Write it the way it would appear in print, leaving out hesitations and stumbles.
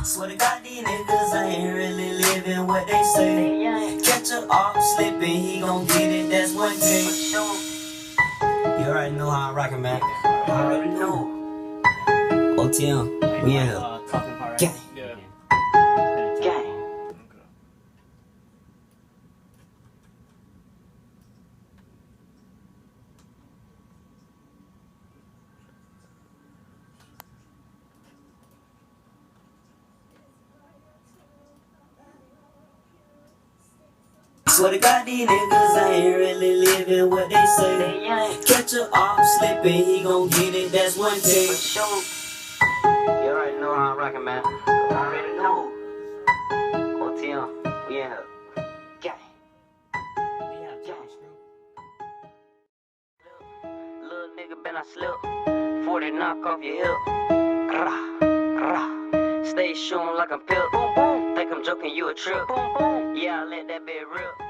Swear to God, these niggas ain't really living what they say. Catch a off slipping, he gon' get it, that's one thing. You already know how I'm rockin', man. You already know. OTM, we in here. Gang. Gang. Swear to God, these niggas ain't really living what they say. Catch a off slipping, he gon' get it, that's one thing. You already know how I'm rockin', man. You already know. OTM, we in here. Gang. Little nigga been I slip. 40 knock off your hip. Grah, grah. Stay shooting like I'm pimp. Think I'm joking, you a trip. Yeah, I let that bit rip.